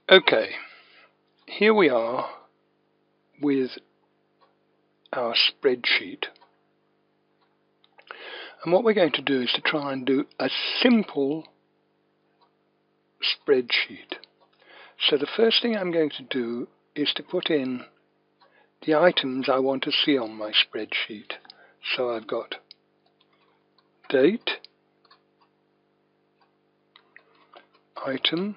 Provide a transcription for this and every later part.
Okay, here we are with our spreadsheet. And what we're going to do is to try and do a simple spreadsheet. So the first thing I'm going to do is to put in the items I want to see on my spreadsheet. So I've got date, item,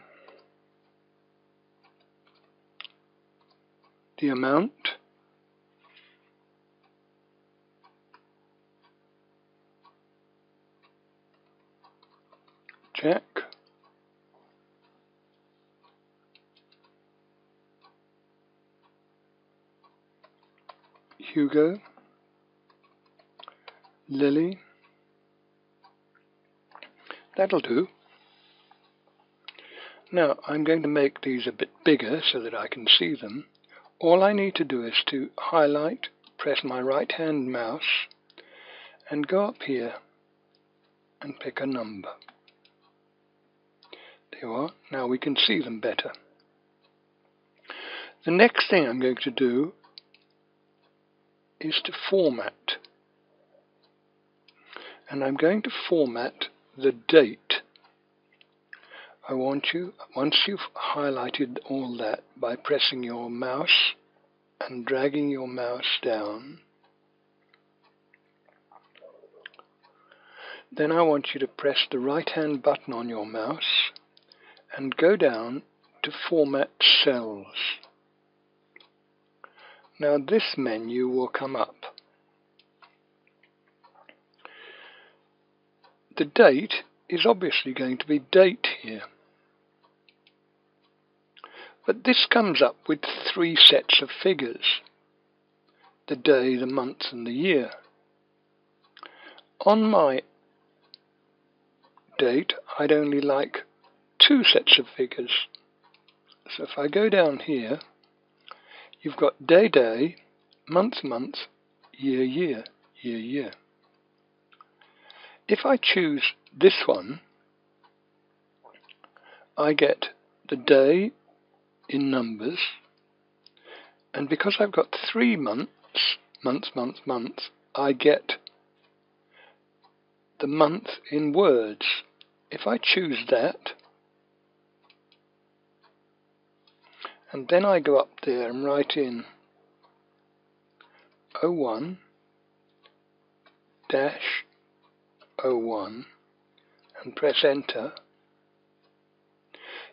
the amount, Jack, Hugo, Lily. That'll do. Now I'm going to make these a bit bigger so that I can see them. All I need to do is to highlight, press my right hand mouse and go up here and pick a number. There you are. Now we can see them better. The next thing I'm going to do is to format. And I'm going to format the date. I want you, once you've highlighted all that, by pressing your mouse and dragging your mouse down, then I want you to press the right hand button on your mouse and go down to Format Cells. Now this menu will come up. The date is obviously going to be date here. But this comes up with three sets of figures: the day, the month and the year. On my date, I'd only like two sets of figures. So if I go down here, you've got day, day, month, month, year, year, year, year. If I choose this one, I get the day in numbers, and because I've got 3 months, I get the month in words. If I choose that, and then I go up there and write in 01-01 and press enter,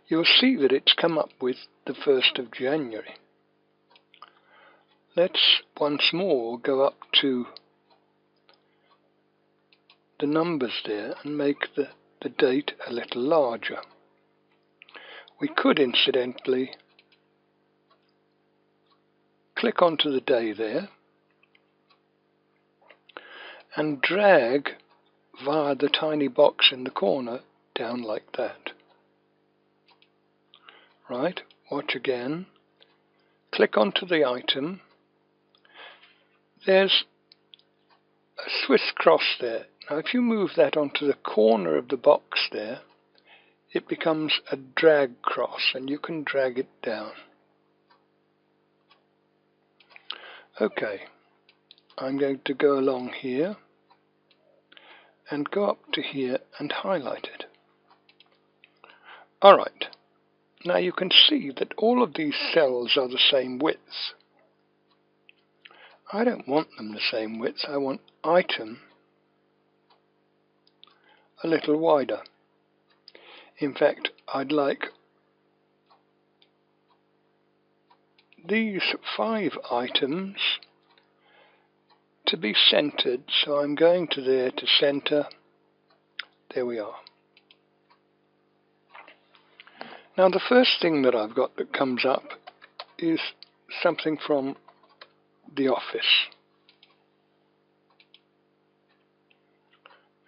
you'll see that it's come up with the 1st of January. Let's once more go up to the numbers there and make the date a little larger. We could incidentally click onto the day there and drag via the tiny box in the corner down like that. Right, watch again. Click onto the item. There's a Swiss cross there. Now if you move that onto the corner of the box there, it becomes a drag cross, and you can drag it down. Okay, I'm going to go along here and go up to here and highlight it. Alright, now you can see that all of these cells are the same width. I don't want them the same width. I want item a little wider. In fact, I'd like these 5 items to be centered, so I'm going to there to center. There we are. Now the first thing that I've got that comes up is something from the office.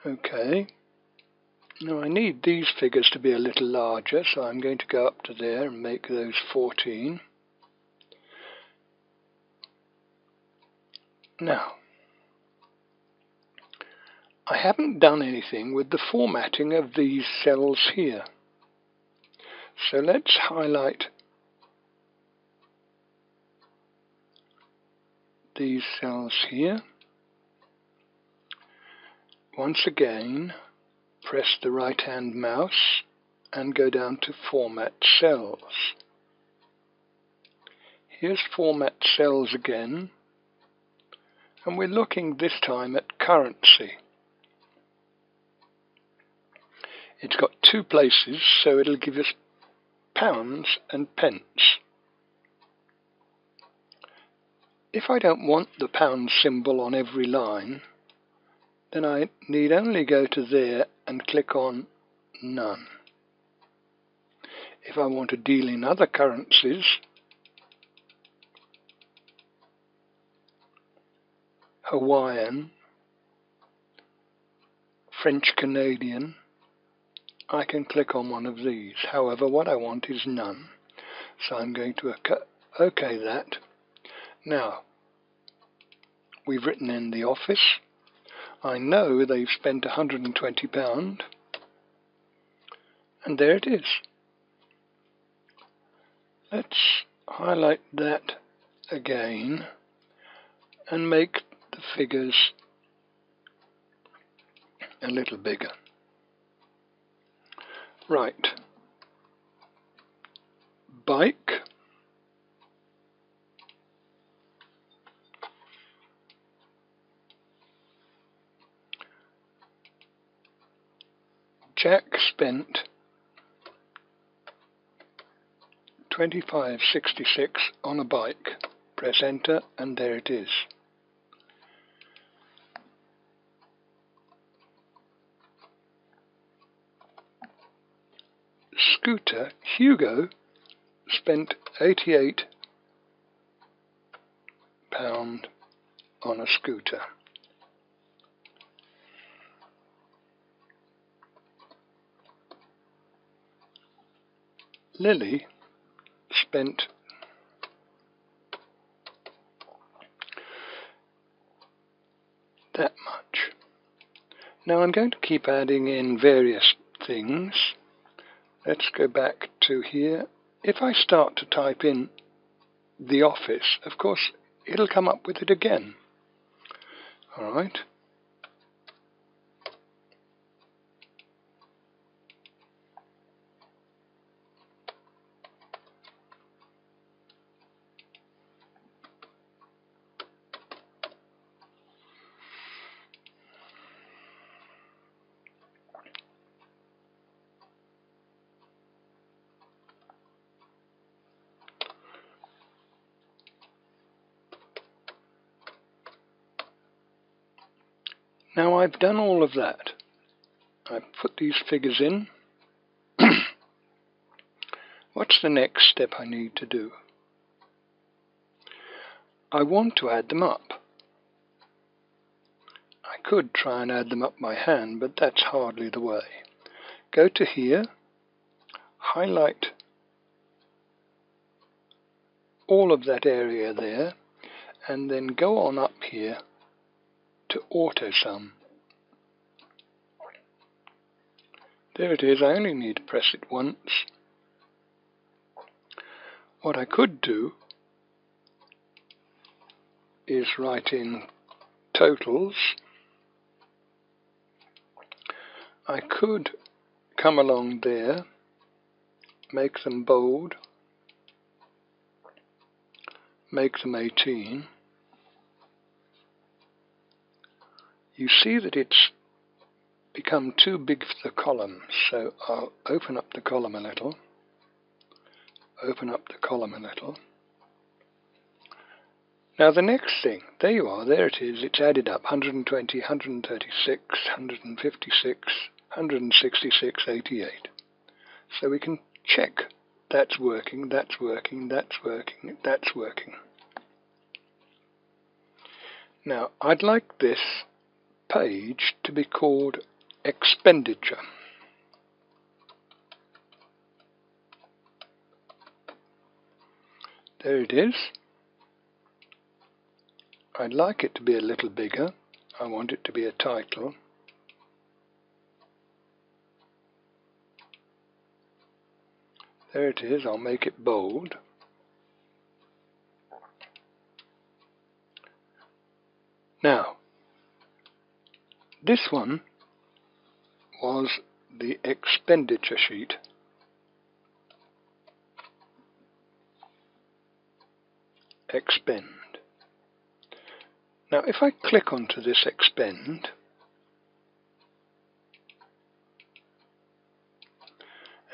Okay. Now I need these figures to be a little larger, so I'm going to go up to there and make those 14. Now, I haven't done anything with the formatting of these cells here. So let's highlight these cells here. Once again, press the right hand mouse and go down to Format Cells. Here's Format Cells again, and we're looking this time at currency. It's got two places, so it'll give us pounds and pence. If I don't want the pound symbol on every line, then I need only go to there and click on None. If I want to deal in other currencies, Hawaiian, French Canadian, I can click on one of these. However, what I want is none. So I'm going to OK that. Now, we've written in the office. I know they've spent £120, and there it is. Let's highlight that again and make the figures a little bigger. Right. Bike. Jack spent $25.66 on a bike. Press enter and there it is. Scooter Hugo spent £88 on a scooter. Lily spent that much. Now I'm going to keep adding in various things. Let's go back to here. If I start to type in the office, of course it'll come up with it again. Alright. Now I've done all of that. I've put these figures in. What's the next step I need to do? I want to add them up. I could try and add them up by hand, but that's hardly the way. Go to here, highlight all of that area there, and then go on up here to AUTOSUM. There it is. I only need to press it once. What I could do is write in totals. I could come along there, make them bold, make them 18. You see that it's become too big for the column, so I'll open up the column a little, open up the column a little. Now the next thing, there you are, there it is, it's added up, 120, 136, 156, 166, 88. So we can check that's working, that's working, that's working, that's working. Now I'd like this page to be called Expenditure. There it is. I'd like it to be a little bigger. I want it to be a title. There it is. I'll make it bold. This one was the expenditure sheet. Expend. Now if I click onto this expend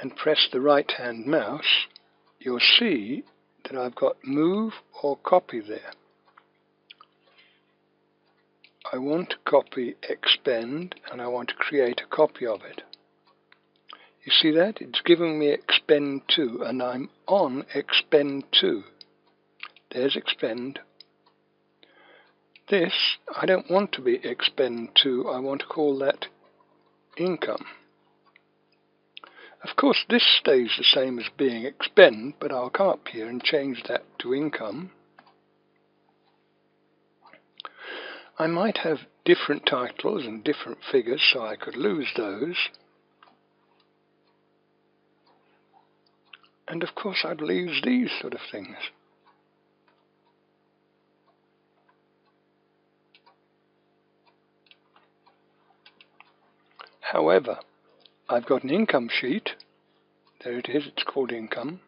and press the right hand mouse, you'll see that I've got move or copy there. I want to copy expend and I want to create a copy of it. You see that? It's giving me expend to, and I'm on expend to. There's expend. This, I don't want to be expend to, I want to call that income. Of course this stays the same as being expend, but I'll come up here and change that to income. I might have different titles and different figures, so I could lose those. And of course I'd lose these sort of things. However, I've got an income sheet. There it is, it's called income.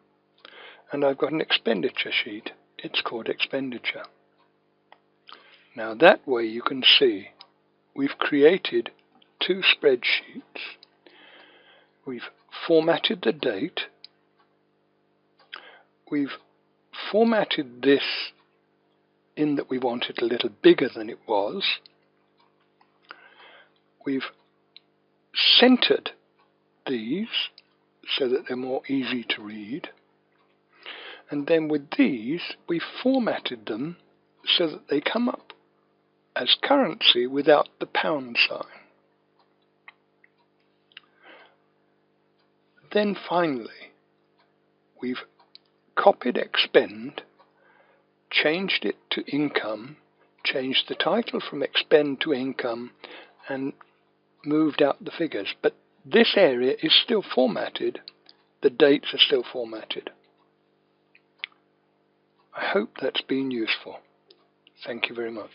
And I've got an expenditure sheet. It's called expenditure. Now that way you can see we've created two spreadsheets. We've formatted the date. We've formatted this in that we want it a little bigger than it was. We've centered these so that they're more easy to read. And then with these, we formatted them so that they come up as currency without the pound sign. Then finally, we've copied expend, changed it to income, changed the title from expend to income, and moved out the figures. But this area is still formatted, the dates are still formatted. I hope that's been useful. Thank you very much.